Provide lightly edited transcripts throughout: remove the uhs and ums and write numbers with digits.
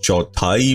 1/4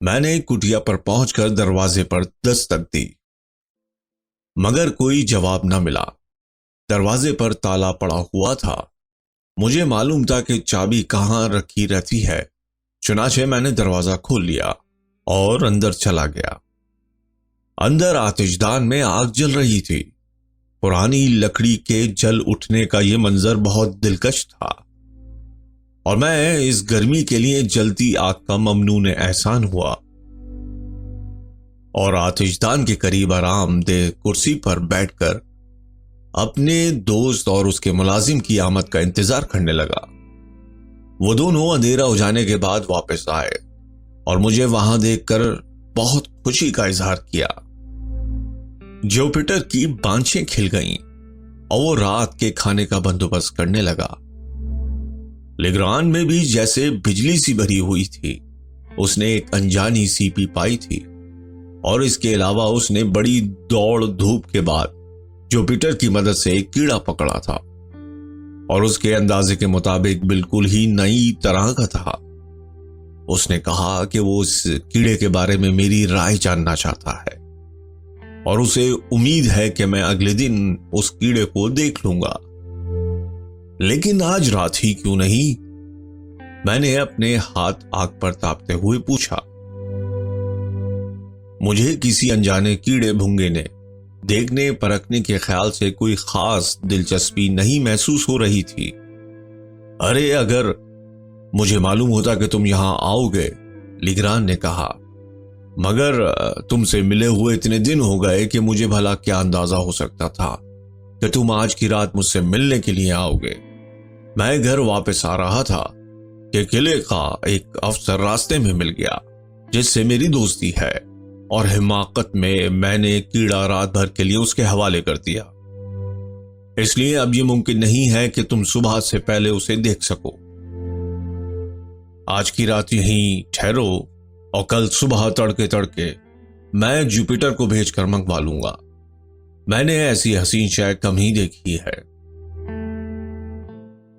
میں نے کٹیا پر پہنچ کر دروازے پر دستک دی، مگر کوئی جواب نہ ملا۔ دروازے پر تالا پڑا ہوا تھا۔ مجھے معلوم تھا کہ چابی کہاں رکھی رہتی ہے، چنانچہ میں نے دروازہ کھول لیا اور اندر چلا گیا۔ اندر آتش دان میں آگ جل رہی تھی۔ پرانی لکڑی کے جل اٹھنے کا یہ منظر بہت دلکش تھا، اور میں اس گرمی کے لیے جلتی آگ کا ممنون احسان ہوا اور آتش دان کے قریب آرام دہ کرسی پر بیٹھ کر اپنے دوست اور اس کے ملازم کی آمد کا انتظار کرنے لگا۔ وہ دونوں اندھیرا ہو جانے کے بعد واپس آئے اور مجھے وہاں دیکھ کر بہت خوشی کا اظہار کیا۔ جوپیٹر کی بانچیں کھل گئیں اور وہ رات کے کھانے کا بندوبست کرنے لگا۔ لیگران میں بھی جیسے بجلی سی بھری ہوئی تھی۔ اس نے ایک انجانی سیپی پائی تھی، اور اس کے علاوہ اس نے بڑی دوڑ دھوپ کے بعد جوپیٹر کی مدد سے ایک کیڑا پکڑا تھا، اور اس کے اندازے کے مطابق بالکل ہی نئی طرح کا تھا۔ اس نے کہا کہ وہ اس کیڑے کے بارے میں میری رائے جاننا چاہتا ہے، اور اسے امید ہے کہ میں اگلے دن اس کیڑے کو دیکھ لوں گا۔ لیکن آج رات ہی کیوں نہیں؟ میں نے اپنے ہاتھ آگ پر تاپتے ہوئے پوچھا۔ مجھے کسی انجانے کیڑے بھونگے نے دیکھنے پرکھنے کے خیال سے کوئی خاص دلچسپی نہیں محسوس ہو رہی تھی۔ ارے اگر مجھے معلوم ہوتا کہ تم یہاں آؤ گے، لیگران نے کہا، مگر تم سے ملے ہوئے اتنے دن ہو گئے کہ مجھے بھلا کیا اندازہ ہو سکتا تھا کہ تم آج کی رات مجھ سے ملنے کے لیے آؤ گے۔ میں گھر واپس آ رہا تھا کہ قلعے کا ایک افسر راستے میں مل گیا جس سے میری دوستی ہے، اور حماقت میں نے کیڑا رات بھر کے لیے اس کے حوالے کر دیا۔ اس لیے اب یہ ممکن نہیں ہے کہ تم صبح سے پہلے اسے دیکھ سکو۔ آج کی رات یہیں ٹھہرو، اور کل صبح تڑکے تڑکے میں جوپیٹر کو بھیج کر منگوا لوں گا۔ میں نے ایسی حسین شے کم ہی دیکھی ہے۔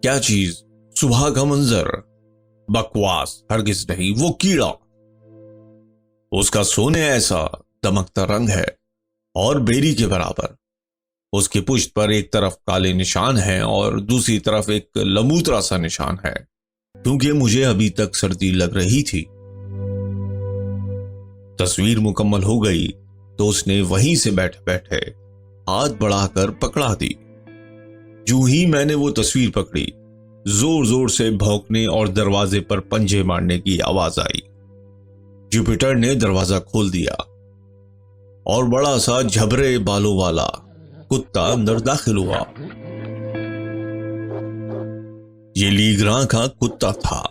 کیا چیز؟ صبح کا منظر؟ بکواس، ہرگز نہیں۔ وہ کیڑا، اس کا سونے ایسا دمکتا رنگ ہے اور بیری کے برابر۔ اس کی پشت پر ایک طرف کالے نشان ہیں اور دوسری طرف ایک لموترا سا نشان ہے، کیونکہ مجھے ابھی تک سردی لگ رہی تھی۔ تصویر مکمل ہو گئی تو اس نے وہیں سے بیٹھے بیٹھے ہاتھ بڑھا کر پکڑا دی۔ جو ہی میں نے وہ تصویر پکڑی، زور زور سے بھونکنے اور دروازے پر پنجے مارنے کی آواز آئی۔ جوپیٹر نے دروازہ کھول دیا اور بڑا سا جھبرے بالوں والا کتا اندر داخل ہوا۔ یہ لیگراں کا کتا تھا۔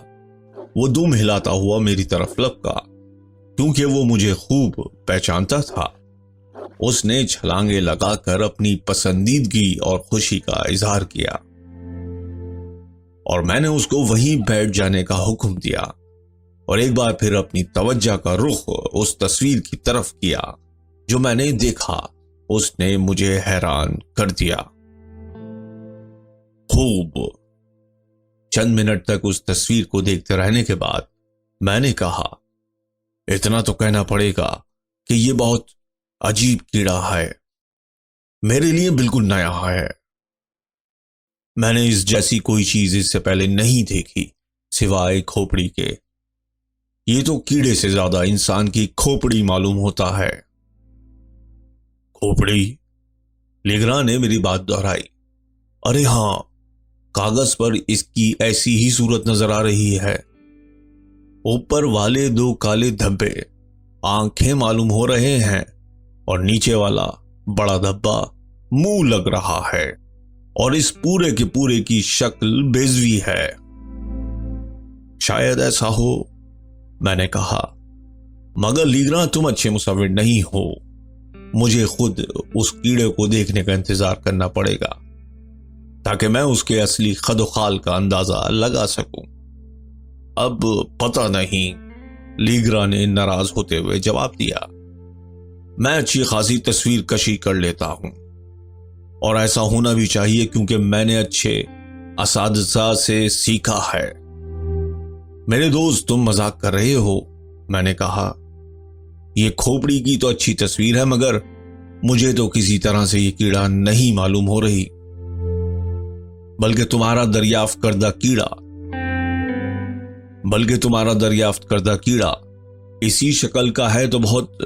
وہ دم ہلاتا ہوا میری طرف لپکا، کیونکہ وہ مجھے خوب پہچانتا تھا۔ اس نے چھلانگیں لگا کر اپنی پسندیدگی اور خوشی کا اظہار کیا، اور میں نے اس کو وہیں بیٹھ جانے کا حکم دیا، اور ایک بار پھر اپنی توجہ کا رخ اس تصویر کی طرف کیا جو میں نے دیکھا۔ اس نے مجھے حیران کر دیا۔ خوب چند منٹ تک اس تصویر کو دیکھتے رہنے کے بعد میں نے کہا، اتنا تو کہنا پڑے گا کہ یہ بہت عجیب کیڑا ہے، میرے لیے بالکل نیا ہے۔ میں نے اس جیسی کوئی چیز اس سے پہلے نہیں دیکھی سوائے کھوپڑی کے۔ یہ تو کیڑے سے زیادہ انسان کی کھوپڑی معلوم ہوتا ہے۔ کھوپڑی؟ لیگراں نے میری بات دہرائی۔ ارے ہاں، کاغذ پر اس کی ایسی ہی صورت نظر آ رہی ہے۔ اوپر والے دو کالے دھبے آنکھیں معلوم ہو رہے ہیں، اور نیچے والا بڑا دھبا منہ لگ رہا ہے، اور اس پورے کے پورے کی شکل بیضوی ہے۔ شاید ایسا ہو، میں نے کہا، مگر لیگراں تم اچھے مصور نہیں ہو۔ مجھے خود اس کیڑے کو دیکھنے کا انتظار کرنا پڑے گا تاکہ میں اس کے اصلی خد و خال کا اندازہ لگا سکوں۔ اب پتہ نہیں، لیگراں نے ناراض ہوتے ہوئے جواب دیا۔ میں اچھی خاصی تصویر کشی کر لیتا ہوں، اور ایسا ہونا بھی چاہیے کیونکہ میں نے اچھے اساتذہ سے سیکھا ہے۔ میرے دوست، تم مذاق کر رہے ہو؟ میں نے کہا یہ کھوپڑی کی تو اچھی تصویر ہے مگر مجھے تو کسی طرح سے یہ کیڑا نہیں معلوم ہو رہی، بلکہ تمہارا دریافت کردہ کیڑا اسی شکل کا ہے تو بہت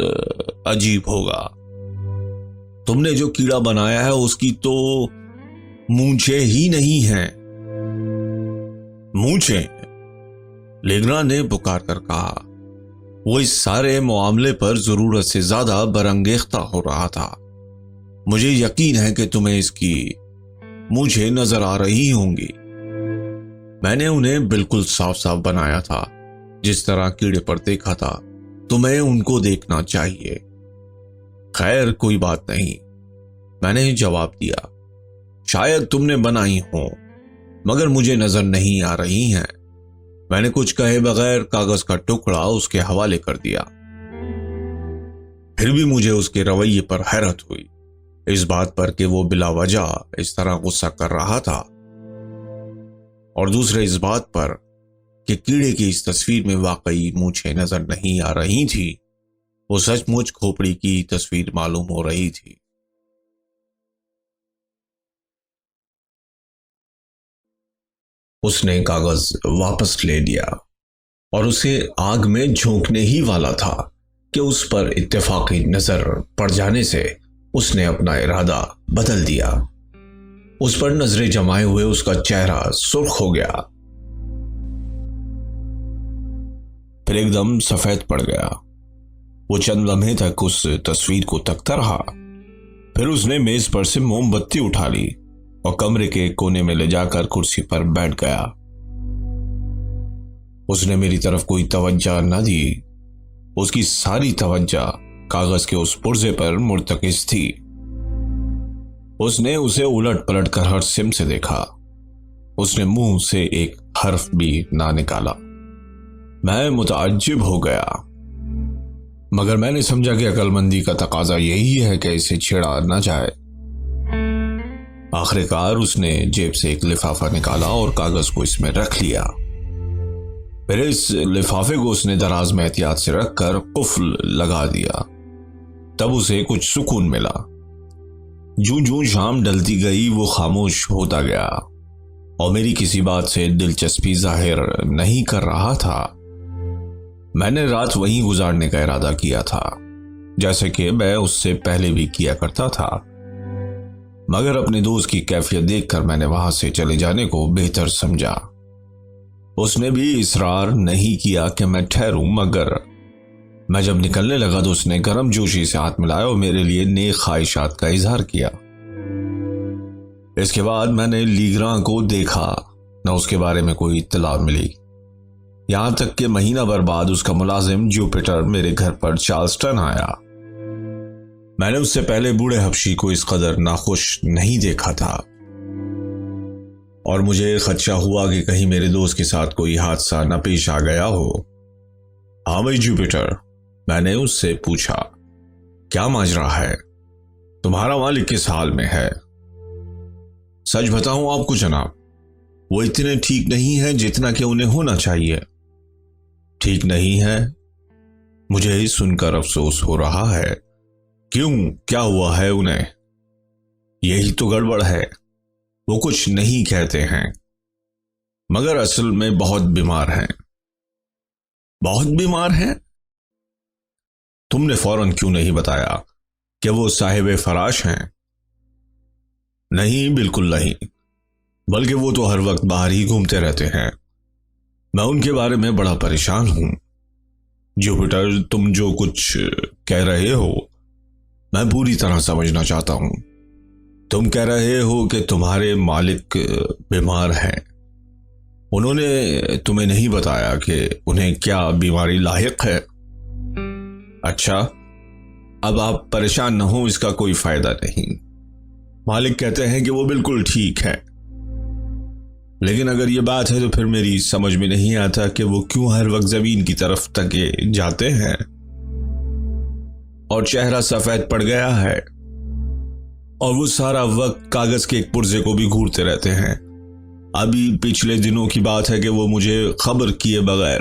عجیب ہوگا۔ تم نے جو کیڑا بنایا ہے اس کی تو مونچھیں ہی نہیں ہیں۔ مونچھیں؟ لیگرا نے پکار کر کہا۔ وہ اس سارے معاملے پر ضرورت سے زیادہ برانگیختہ ہو رہا تھا۔ مجھے یقین ہے کہ تمہیں اس کی مونچھیں نظر آ رہی ہوں گی۔ میں نے انہیں بالکل صاف صاف بنایا تھا جس طرح کیڑے پر دیکھا تھا۔ تمہیں ان کو دیکھنا چاہیے۔ خیر کوئی بات نہیں، میں نے جواب دیا۔ شاید تم نے بنائی ہوں مگر مجھے نظر نہیں آ رہی ہیں۔ میں نے کچھ کہے بغیر کاغذ کا ٹکڑا اس کے حوالے کر دیا۔ پھر بھی مجھے اس کے رویے پر حیرت ہوئی، اس بات پر کہ وہ بلا وجہ اس طرح غصہ کر رہا تھا، اور دوسرے اس بات پر کہ کیڑے کی اس تصویر میں واقعی مونچھیں نظر نہیں آ رہی تھی۔ وہ سچ مچ کھوپڑی کی تصویر معلوم ہو رہی تھی۔ اس نے کاغذ واپس لے لیا اور اسے آگ میں جھونکنے ہی والا تھا کہ اس پر اتفاقی نظر پڑ جانے سے اس نے اپنا ارادہ بدل دیا۔ اس پر نظریں جمائے ہوئے اس کا چہرہ سرخ ہو گیا، پھر ایک دم سفید پڑ گیا۔ وہ چند لمحے تک اس تصویر کو تکتا رہا، پھر اس نے میز پر سے موم بتی اٹھا لی اور کمرے کے کونے میں لے جا کر کرسی پر بیٹھ گیا۔ اس نے میری طرف کوئی توجہ نہ دی، اس کی ساری توجہ کاغذ کے اس پرزے پر مرتکز تھی۔ اس نے اسے الٹ پلٹ کر ہر سمت سے دیکھا۔ اس نے منہ سے ایک حرف بھی نہ نکالا۔ میں متعجب ہو گیا، مگر میں نے سمجھا کہ عقل مندی کا تقاضا یہی ہے کہ اسے چھیڑا نہ جائے۔ آخر کار اس نے جیب سے ایک لفافہ نکالا اور کاغذ کو اس میں رکھ لیا۔ پھر اس لفافے کو اس نے دراز میں احتیاط سے رکھ کر قفل لگا دیا۔ تب اسے کچھ سکون ملا۔ جوں جوں شام ڈلتی گئی وہ خاموش ہوتا گیا اور میری کسی بات سے دلچسپی ظاہر نہیں کر رہا تھا۔ میں نے رات وہیں گزارنے کا ارادہ کیا تھا، جیسے کہ میں اس سے پہلے بھی کیا کرتا تھا، مگر اپنے دوست کی کیفیت دیکھ کر میں نے وہاں سے چلے جانے کو بہتر سمجھا۔ اس نے بھی اصرار نہیں کیا کہ میں ٹھہروں، مگر میں جب نکلنے لگا تو اس نے گرم جوشی سے ہاتھ ملایا اور میرے لیے نیک خواہشات کا اظہار کیا۔ اس کے بعد میں نے لیگراں کو دیکھا، نہ اس کے بارے میں کوئی اطلاع ملی، یہاں تک کہ مہینہ بھر بعد اس کا ملازم جوپیٹر میرے گھر پر چارلسٹن آیا۔ میں نے اس سے پہلے بوڑھے حبشی کو اس قدر ناخوش نہیں دیکھا تھا، اور مجھے خدشہ ہوا کہ کہیں میرے دوست کے ساتھ کوئی حادثہ نہ پیش آ گیا ہو۔ ہاں بھائی جوپیٹر، میں نے اس سے پوچھا، کیا ماجرا ہے؟ تمہارا مالک کس حال میں ہے؟ سچ بتاؤں آپ کو جناب، وہ اتنے ٹھیک نہیں ہے جتنا کہ انہیں ہونا چاہیے۔ ٹھیک نہیں ہے؟ مجھے ہی سن کر افسوس ہو رہا ہے۔ کیوں؟ کیا ہوا ہے انہیں؟ یہی تو گڑبڑ ہے، وہ کچھ نہیں کہتے ہیں مگر اصل میں بہت بیمار ہیں۔ بہت بیمار ہیں؟ تم نے فوراً کیوں نہیں بتایا کہ وہ صاحب فراش ہیں؟ نہیں، بالکل نہیں، بلکہ وہ تو ہر وقت باہر ہی گھومتے رہتے ہیں۔ میں ان کے بارے میں بڑا پریشان ہوں۔ جوپیٹر، تم جو کچھ کہہ رہے ہو میں پوری طرح سمجھنا چاہتا ہوں۔ تم کہہ رہے ہو کہ تمہارے مالک بیمار ہیں۔ انہوں نے تمہیں نہیں بتایا کہ انہیں کیا بیماری لاحق ہے؟ اچھا، اب آپ پریشان نہ ہوں، اس کا کوئی فائدہ نہیں۔ مالک کہتے ہیں کہ وہ بالکل ٹھیک ہے، لیکن اگر یہ بات ہے تو پھر میری سمجھ میں نہیں آتا کہ وہ کیوں ہر وقت زمین کی طرف تکے جاتے ہیں اور چہرہ سفید پڑ گیا ہے، اور وہ سارا وقت کاغذ کے ایک پرزے کو بھی گھورتے رہتے ہیں۔ ابھی پچھلے دنوں کی بات ہے کہ وہ مجھے خبر کیے بغیر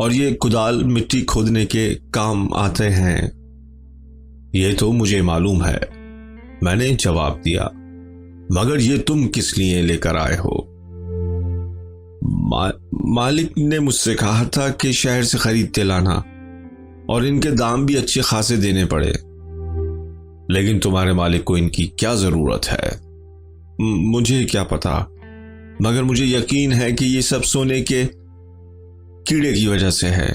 اور یہ کدال مٹی کھودنے کے کام آتے ہیں؟ یہ تو مجھے معلوم ہے، میں نے جواب دیا، مگر یہ تم کس لیے لے کر آئے ہو؟ مالک نے مجھ سے کہا تھا کہ شہر سے خریدتے لانا، اور ان کے دام بھی اچھے خاصے دینے پڑے۔ لیکن تمہارے مالک کو ان کی کیا ضرورت ہے؟ مجھے کیا پتا، مگر مجھے یقین ہے کہ یہ سب سونے کے کیڑے کی وجہ سے ہے۔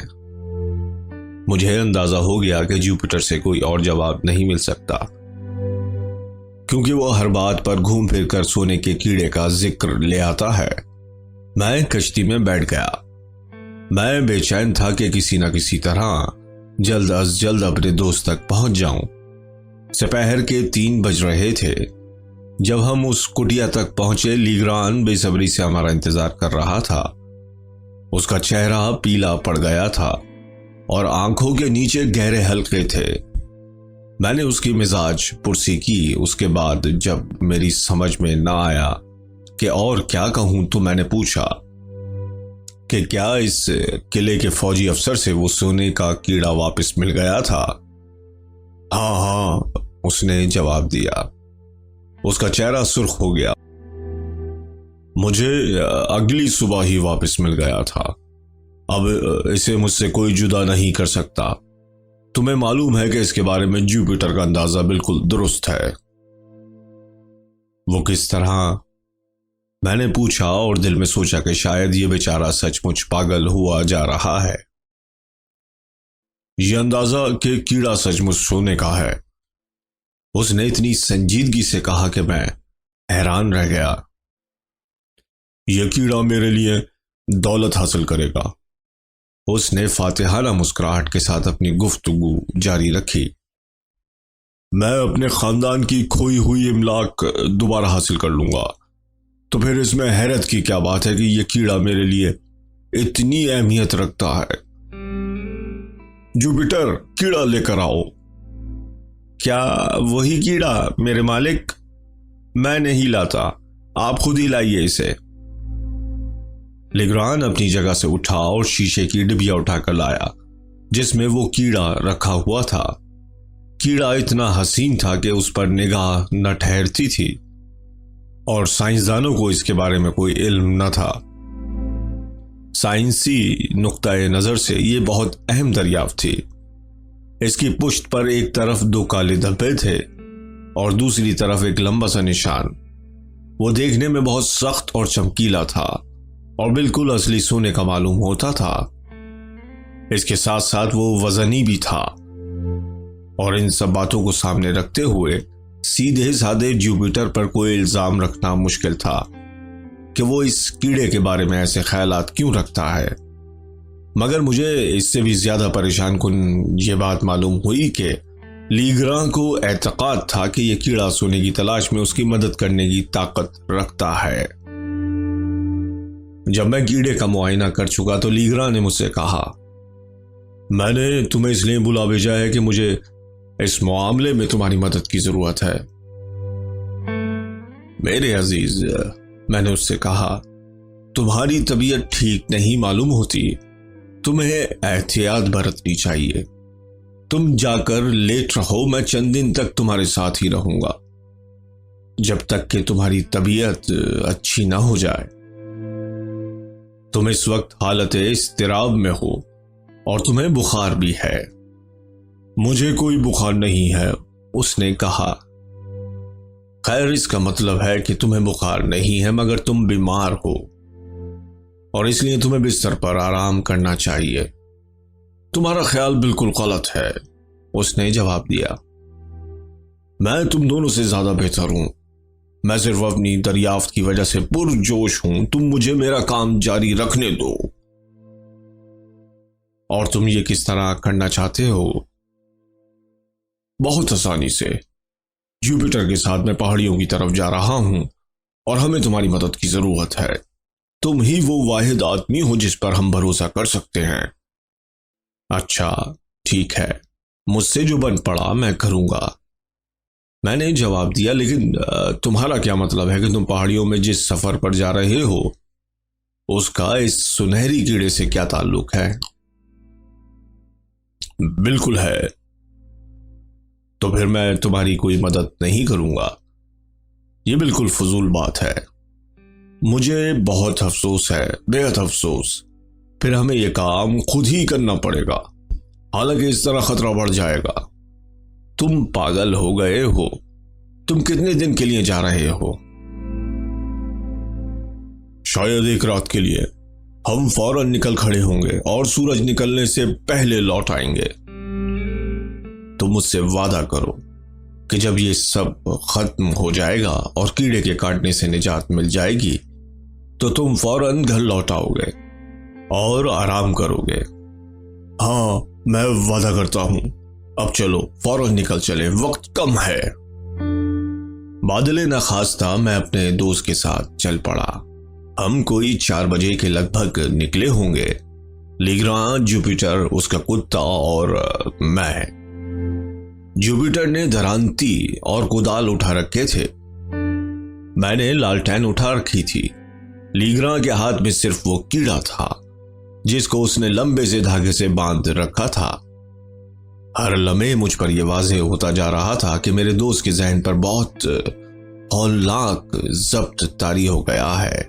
مجھے اندازہ ہو گیا کہ جوپیٹر سے کوئی اور جواب نہیں مل سکتا، کیونکہ وہ ہر بات پر گھوم پھر کر سونے کے کیڑے کا ذکر لے آتا ہے۔ میں کشتی میں بیٹھ گیا۔ میں بے چین تھا کہ کسی نہ کسی طرح جلد از جلد اپنے دوست تک پہنچ جاؤں۔ سپہر کے 3 بج رہے تھے۔ جب ہم اس کٹیا تک پہنچے، لیگران بے صبری سے ہمارا انتظار کر رہا تھا۔ اس کا چہرہ پیلا پڑ گیا تھا اور آنکھوں کے نیچے گہرے حلقے تھے۔ میں نے اس کی مزاج پرسی کی۔ اس کے بعد جب میری سمجھ میں نہ آیا کہ اور کیا کہوں تو میں نے پوچھا کہ کیا اس قلعے کے فوجی افسر سے وہ سونے کا کیڑا واپس مل گیا تھا؟ ہاں، اس نے جواب دیا۔ اس کا چہرہ سرخ ہو گیا۔ مجھے اگلی صبح ہی واپس مل گیا تھا۔ اب اسے مجھ سے کوئی جدا نہیں کر سکتا۔ تمہیں معلوم ہے کہ اس کے بارے میں جوپیٹر کا اندازہ بالکل درست ہے۔ وہ کس طرح؟ میں نے پوچھا اور دل میں سوچا کہ شاید یہ بیچارہ سچ مچ پاگل ہوا جا رہا ہے۔ یہ اندازہ کہ کیڑا سچ مچ سونے کا ہے، اس نے اتنی سنجیدگی سے کہا کہ میں حیران رہ گیا۔ یہ کیڑا میرے لیے دولت حاصل کرے گا۔ اس نے فاتحانہ مسکراہٹ کے ساتھ اپنی گفتگو جاری رکھی۔ میں اپنے خاندان کی کھوئی ہوئی املاک دوبارہ حاصل کر لوں گا۔ تو پھر اس میں حیرت کی کیا بات ہے کہ یہ کیڑا میرے لیے اتنی اہمیت رکھتا ہے؟ جوپیٹر، کیڑا لے کر آؤ۔ کیا وہی کیڑا میرے مالک؟ میں نہیں لاتا، آپ خود ہی لائیے اسے۔ لیگران اپنی جگہ سے اٹھا اور شیشے کی ڈبیا اٹھا کر لایا جس میں وہ کیڑا رکھا ہوا تھا۔ کیڑا اتنا حسین تھا کہ اس پر نگاہ نہ ٹھہرتی تھی، اور سائنسدانوں کو اس کے بارے میں کوئی علم نہ تھا۔ سائنسی نقطۂ نظر سے یہ بہت اہم دریافت تھی۔ اس کی پشت پر ایک طرف 2 کالے دھبے تھے اور دوسری طرف ایک لمبا سا نشان۔ وہ دیکھنے میں بہت سخت اور چمکیلا تھا اور بالکل اصلی سونے کا معلوم ہوتا تھا۔ اس کے ساتھ ساتھ وہ وزنی بھی تھا، اور ان سب باتوں کو سامنے رکھتے ہوئے سیدھے سادے جوپیٹر پر کوئی الزام رکھنا مشکل تھا کہ وہ اس کیڑے کے بارے میں ایسے خیالات کیوں رکھتا ہے۔ مگر مجھے اس سے بھی زیادہ پریشان کن یہ بات معلوم ہوئی کہ لیگراں کو اعتقاد تھا کہ یہ کیڑا سونے کی تلاش میں اس کی مدد کرنے کی طاقت رکھتا ہے۔ جب میں کیڑے کا معائنہ کر چکا تو لیگراں نے مجھ سے کہا، میں نے تمہیں اس لیے بلا بھیجا ہے کہ مجھے اس معاملے میں تمہاری مدد کی ضرورت ہے۔ میرے عزیز، میں نے اس سے کہا، تمہاری طبیعت ٹھیک نہیں معلوم ہوتی، تمہیں احتیاط برتنی چاہیے۔ تم جا کر لیٹ رہو، میں چند دن تک تمہارے ساتھ ہی رہوں گا، جب تک کہ تمہاری طبیعت اچھی نہ ہو جائے۔ تم اس وقت حالت اضطراب میں ہو اور تمہیں بخار بھی ہے۔ مجھے کوئی بخار نہیں ہے، اس نے کہا۔ خیر، اس کا مطلب ہے کہ تمہیں بخار نہیں ہے مگر تم بیمار ہو، اور اس لیے تمہیں بستر پر آرام کرنا چاہیے۔ تمہارا خیال بالکل غلط ہے، اس نے جواب دیا۔ میں تم دونوں سے زیادہ بہتر ہوں، میں صرف اپنی دریافت کی وجہ سے پرجوش ہوں۔ تم مجھے میرا کام جاری رکھنے دو۔ اور تم یہ کس طرح کرنا چاہتے ہو؟ بہت آسانی سے۔ جوپیٹر کے ساتھ میں پہاڑیوں کی طرف جا رہا ہوں اور ہمیں تمہاری مدد کی ضرورت ہے۔ تم ہی وہ واحد آدمی ہو جس پر ہم بھروسہ کر سکتے ہیں۔ اچھا، ٹھیک ہے، مجھ سے جو بن پڑا میں کروں گا، میں نے جواب دیا۔ لیکن تمہارا کیا مطلب ہے کہ تم پہاڑیوں میں جس سفر پر جا رہے ہو اس کا اس سنہری کیڑے سے کیا تعلق ہے؟ بالکل ہے۔ تو پھر میں تمہاری کوئی مدد نہیں کروں گا؟ یہ بالکل فضول بات ہے۔ مجھے بہت افسوس ہے، بے حد افسوس۔ پھر ہمیں یہ کام خود ہی کرنا پڑے گا، حالانکہ اس طرح خطرہ بڑھ جائے گا۔ تم پاگل ہو گئے ہو؟ تم کتنے دن کے لیے جا رہے ہو؟ شاید ایک رات کے لیے۔ ہم فوراً نکل کھڑے ہوں گے اور سورج نکلنے سے پہلے لوٹ آئیں گے۔ تم مجھ سے وعدہ کرو کہ جب یہ سب ختم ہو جائے گا اور کیڑے کے کاٹنے سے نجات مل جائے گی تو تم فوراً گھر لوٹ آؤ گے اور آرام کرو گے۔ ہاں، میں وعدہ کرتا ہوں۔ اب چلو فوراً نکل چلے، وقت کم ہے۔ بادل نخواستہ میں اپنے دوست کے ساتھ چل پڑا۔ ہم کوئی 4 بجے کے لگ بھگ نکلے ہوں گے، لیگران، جوپیٹر، اس کا کتا اور میں۔ جوپیٹر نے درانتی اور کدال اٹھا رکھے تھے، میں نے لالٹین اٹھا رکھی تھی۔ لیگران کے ہاتھ میں صرف وہ کیڑا تھا جس کو اس نے لمبے سے دھاگے سے باندھ رکھا تھا۔ ہر لمحے مجھ پر یہ واضح ہوتا جا رہا تھا کہ میرے دوست کے ذہن پر بہت ہولناک ضبط طاری ہو گیا ہے۔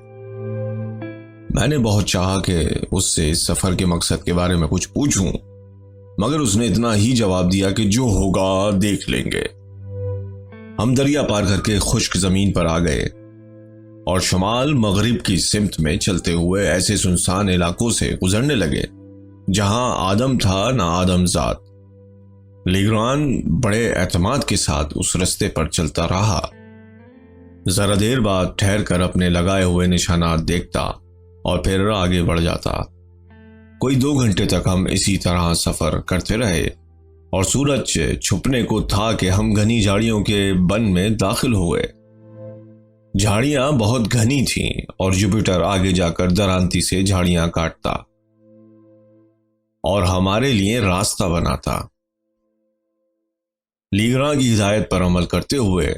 میں نے بہت چاہا کہ اس سے اس سفر کے مقصد کے بارے میں کچھ پوچھوں، مگر اس نے اتنا ہی جواب دیا کہ جو ہوگا دیکھ لیں گے۔ ہم دریا پار کر کے خشک زمین پر آ گئے اور شمال مغرب کی سمت میں چلتے ہوئے ایسے سنسان علاقوں سے گزرنے لگے جہاں آدم تھا نہ آدم ذات۔ لیگران بڑے اعتماد کے ساتھ اس رستے پر چلتا رہا۔ ذرا دیر بعد ٹھہر کر اپنے لگائے ہوئے نشانات دیکھتا اور پھر آگے بڑھ جاتا۔ کوئی 2 گھنٹے تک ہم اسی طرح سفر کرتے رہے اور سورج چھپنے کو تھا کہ ہم گھنی جھاڑیوں کے بن میں داخل ہوئے۔ جھاڑیاں بہت گھنی تھیں اور جوپیٹر آگے جا کر درانتی سے جھاڑیاں کاٹتا اور ہمارے لیے راستہ بناتا۔ لیگران کی ہدایت پر عمل کرتے ہوئے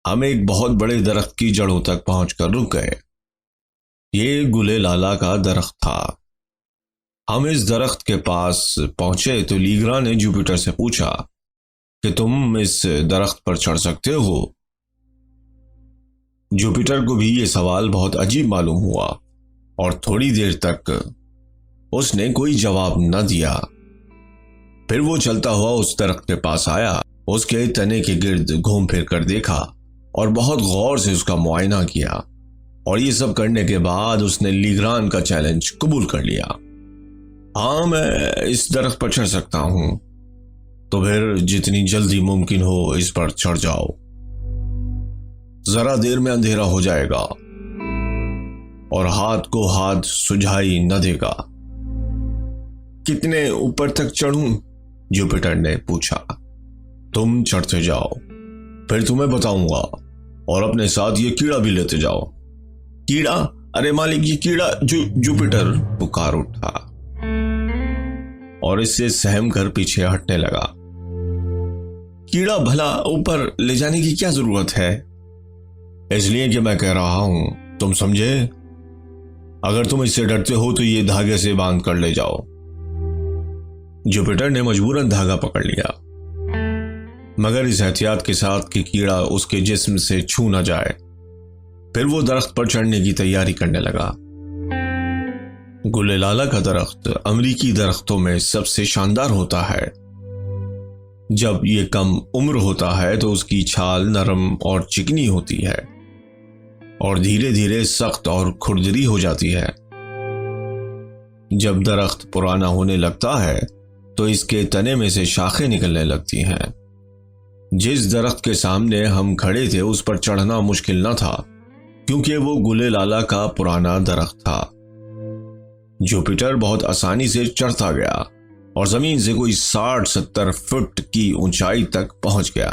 ہم ایک بہت بڑے درخت کی جڑوں تک پہنچ کر رک گئے۔ یہ گلے لالا کا درخت تھا۔ ہم اس درخت کے پاس پہنچے تو لیگران نے جوپیٹر سے پوچھا کہ تم اس درخت پر چڑھ سکتے ہو؟ جوپیٹر کو بھی یہ سوال بہت عجیب معلوم ہوا اور تھوڑی دیر تک اس نے کوئی جواب نہ دیا۔ پھر وہ چلتا ہوا اس درخت کے پاس آیا، اس کے تنے کے گرد گھوم پھر کر دیکھا اور بہت غور سے اس کا معائنہ کیا، اور یہ سب کرنے کے بعد اس نے لیگران کا چیلنج قبول کر لیا۔ ہاں، میں اس درخت پر چڑھ سکتا ہوں، تو پھر جتنی جلدی ممکن ہو اس پر چڑھ جاؤ، ذرا دیر میں اندھیرا ہو جائے گا اور ہاتھ کو ہاتھ سجھائی نہ دے گا۔ کتنے اوپر تک چڑھوں؟ جوپیٹر نے پوچھا۔ تم چڑھتے جاؤ، پھر تمہیں بتاؤں گا، اور اپنے ساتھ یہ کیڑا بھی لیتے جاؤ۔ کیڑا؟ ارے مالک، یہ کیڑا! جوپیٹر پکار اٹھا اور اس سے سہم کر پیچھے ہٹنے لگا۔ کیڑا بھلا اوپر لے جانے کی کیا ضرورت ہے؟ اس لیے کہ میں کہہ رہا ہوں، تم سمجھے؟ اگر تم اس سے ڈرتے ہو تو یہ دھاگے سے باندھ کر لے جاؤ۔ جوپیٹر نے مجبوراً دھاگا پکڑ لیا، مگر اس احتیاط کے ساتھ کہ کیڑا اس کے جسم سے چھو نہ جائے۔ پھر وہ درخت پر چڑھنے کی تیاری کرنے لگا۔ گلے لالا کا درخت امریکی درختوں میں سب سے شاندار ہوتا ہے۔ جب یہ کم عمر ہوتا ہے تو اس کی چھال نرم اور چکنی ہوتی ہے اور دھیرے دھیرے سخت اور کھردری ہو جاتی ہے۔ جب درخت پرانا ہونے لگتا ہے تو اس کے تنے میں سے شاخیں نکلنے لگتی ہیں۔ جس درخت کے سامنے ہم کھڑے تھے اس پر چڑھنا مشکل نہ تھا، کیونکہ وہ گلے لالا کا پرانا درخت تھا۔ جوپیٹر بہت آسانی سے چڑھتا گیا اور زمین سے کوئی 60-70 فٹ کی اونچائی تک پہنچ گیا۔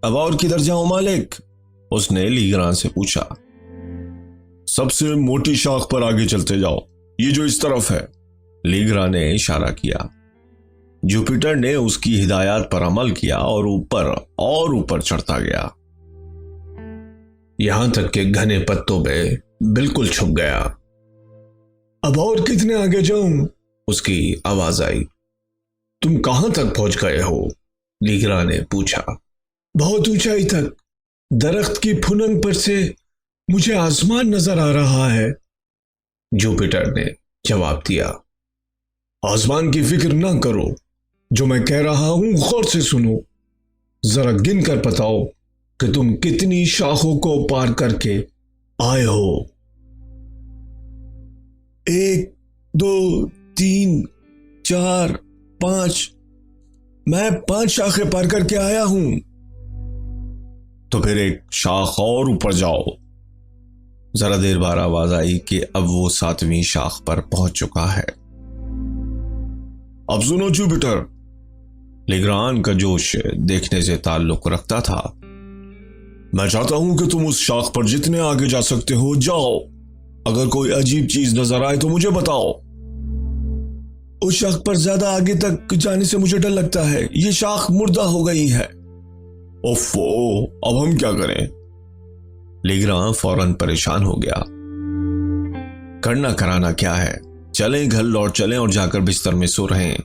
اب اور کدھر جاؤں مالک؟ اس نے لیگران سے پوچھا۔ سب سے موٹی شاخ پر آگے چلتے جاؤ، یہ جو اس طرف ہے، لیگران نے اشارہ کیا۔ جوپیٹر نے اس کی ہدایات پر عمل کیا اور اوپر چڑھتا گیا، یہاں تک کہ گھنے پتوں میں بالکل چھپ گیا۔ اب اور کتنے آگے جاؤں؟ اس کی آواز آئی۔ تم کہاں تک پہنچ گئے ہو؟ لیگرا نے پوچھا۔ بہت اونچائی تک، درخت کی پھنن پر سے مجھے آسمان نظر آ رہا ہے، جوپیٹر نے جواب دیا۔ آسمان کی فکر نہ کرو، جو میں کہہ رہا ہوں غور سے سنو، ذرا گن کر بتاؤ کہ تم کتنی شاخوں کو پار کر کے آئے ہو۔ 1 2 3 4 5، میں 5 شاخیں پار کر کے آیا ہوں۔ تو پھر ایک شاخ اور اوپر جاؤ۔ ذرا دیر بعد آواز آئی کہ اب وہ 7ویں شاخ پر پہنچ چکا ہے۔ اب سنو جوپیٹر، لیگران کا جوش دیکھنے سے تعلق رکھتا تھا۔ میں چاہتا ہوں کہ تم اس شاخ پر جتنے آگے جا سکتے ہو جاؤ، اگر کوئی عجیب چیز نظر آئے تو مجھے بتاؤ۔ اس شاخ پر زیادہ آگے تک جانے سے مجھے ڈر لگتا ہے، یہ شاخ مردہ ہو گئی ہے۔ اوفو، اب ہم کیا کریں؟ لیگران فوراً پریشان ہو گیا۔ کرنا کرانا کیا ہے، چلیں گھر لوٹ چلیں اور جا کر بستر میں سو رہیں۔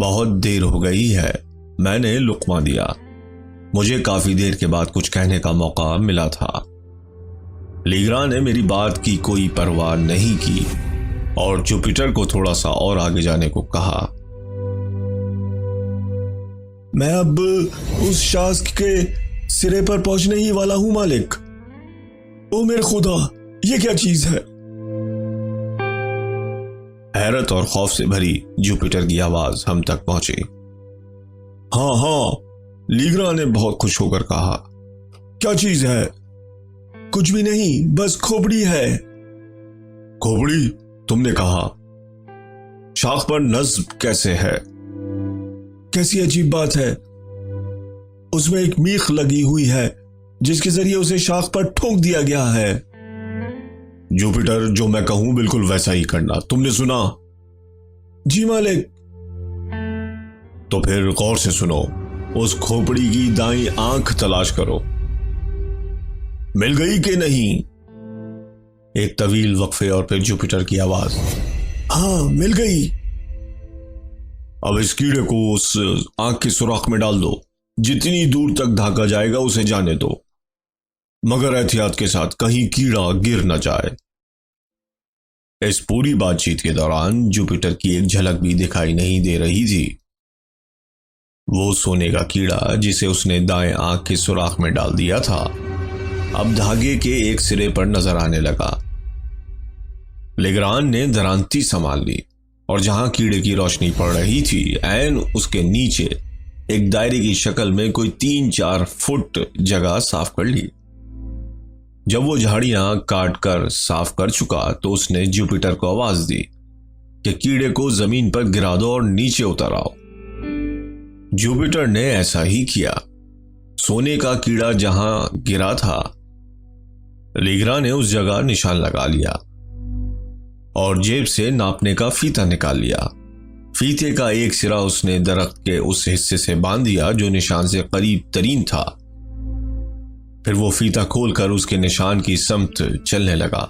بہت دیر ہو گئی ہے، میں نے لقمہ دیا۔ مجھے کافی دیر کے بعد کچھ کہنے کا موقع ملا تھا۔ لیگران نے میری بات کی کوئی پرواہ نہیں کی اور جوپیٹر کو تھوڑا سا اور آگے جانے کو کہا۔ میں اب اس شاخ کے سرے پر پہنچنے ہی والا ہوں مالک۔ او میرے خدا، یہ کیا چیز ہے؟ حیرت اور خوف سے بھری جوپیٹر کی آواز ہم تک پہنچی۔ ہاں، لیگرا نے بہت خوش ہو کر کہا۔ کیا چیز ہے؟ کچھ بھی نہیں، بس کھوپڑی ہے۔ کھوپڑی؟ تم نے کہا؟ شاخ پر نصب کیسے ہے؟ کیسی عجیب بات ہے، اس میں ایک میخ لگی ہوئی ہے جس کے ذریعے اسے شاخ پر ٹھوک دیا گیا ہے۔ جوپیٹر، جو میں کہوں بالکل ویسا ہی کرنا، تم نے سنا؟ جی مالک۔ تو پھر غور سے سنو، اس کھوپڑی کی دائیں آنکھ تلاش کرو۔ مل گئی کہ نہیں؟ ایک طویل وقفے اور پھر جوپیٹر کی آواز۔ ہاں، مل گئی۔ اب اس کیڑے کو اس آنکھ کے سوراخ میں ڈال دو، جتنی دور تک دھاگا جائے گا اسے جانے دو، مگر احتیاط کے ساتھ کہیں کیڑا گر نہ جائے۔ اس پوری بات چیت کے دوران جوپیٹر کی ایک جھلک بھی دکھائی نہیں دے رہی تھی۔ وہ سونے کا کیڑا جسے اس نے دائیں آنکھ کے سوراخ میں ڈال دیا تھا اب دھاگے کے ایک سرے پر نظر آنے لگا۔ لیگران نے درانتی سنبھال لی اور جہاں کیڑے کی روشنی پڑ رہی تھی عین اس کے نیچے ایک دائرے کی شکل میں کوئی 3-4 فٹ جگہ صاف کر لی۔ جب وہ جھاڑیاں کاٹ کر صاف کر چکا تو اس نے جوپیٹر کو آواز دی کہ کیڑے کو زمین پر گرا دو اور نیچے اتر آؤ۔ جوپیٹر نے ایسا ہی کیا۔ سونے کا کیڑا جہاں گرا تھا لیگرا نے اس جگہ نشان لگا لیا اور جیب سے ناپنے کا فیتہ نکال لیا۔ فیتے کا ایک سرا اس نے درخت کے اس حصے سے باندھ دیا جو نشان سے قریب ترین تھا۔ پھر وہ فیتہ کھول کر اس کے نشان کی سمت چلنے لگا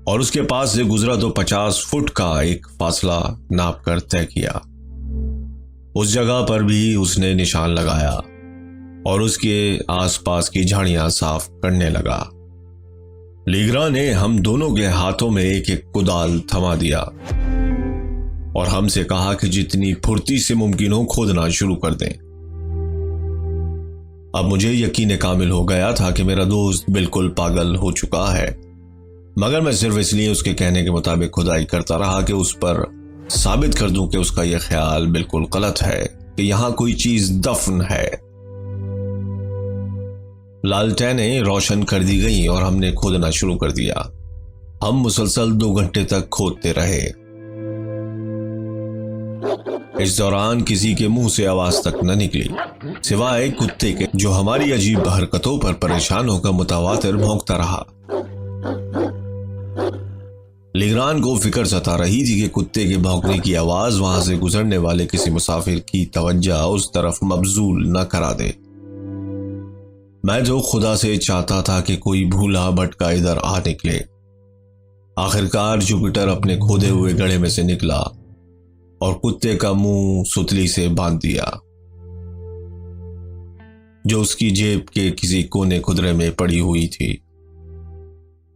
اور اس کے پاس سے گزرا تو 50 فٹ کا ایک فاصلہ ناپ کر طے کیا۔ اس جگہ پر بھی اس نے نشان لگایا اور اس کے آس پاس کی جھاڑیاں صاف کرنے لگا۔ لیگرا نے ہم دونوں کے ہاتھوں میں ایک ایک کدال تھما دیا اور ہم سے کہا کہ جتنی پھرتی سے ممکن ہو کھودنا شروع کر دیں۔ اب مجھے یقین کامل ہو گیا تھا کہ میرا دوست بالکل پاگل ہو چکا ہے، مگر میں صرف اس لیے اس کے کہنے کے مطابق کھدائی کرتا رہا کہ اس پر ثابت کر دوں کہ اس کا یہ خیال بالکل غلط ہے کہ یہاں کوئی چیز دفن ہے۔ لالٹینیں روشن کر دی گئیں اور ہم نے کھودنا شروع کر دیا۔ ہم مسلسل 2 گھنٹے تک کھودتے رہے۔ اس دوران کسی کے منہ سے آواز تک نہ نکلی سوائے کتے کے جو ہماری عجیب حرکتوں پر پریشان ہو کر متواتر بھونکتا رہا۔ لیگران کو فکر ستا رہی تھی کہ کتے کے بھونکنے کی آواز وہاں سے گزرنے والے کسی مسافر کی توجہ اس طرف مبذول نہ کرا دے۔ میں تو خدا سے چاہتا تھا کہ کوئی بھولا بھٹکا ادھر آ نکلے۔ آخرکار جوپیٹر اپنے کھودے ہوئے گڑھے میں سے نکلا اور کتے کا منہ ستلی سے باندھ دیا جو اس کی جیب کے کسی کونے خدرے میں پڑی ہوئی تھی۔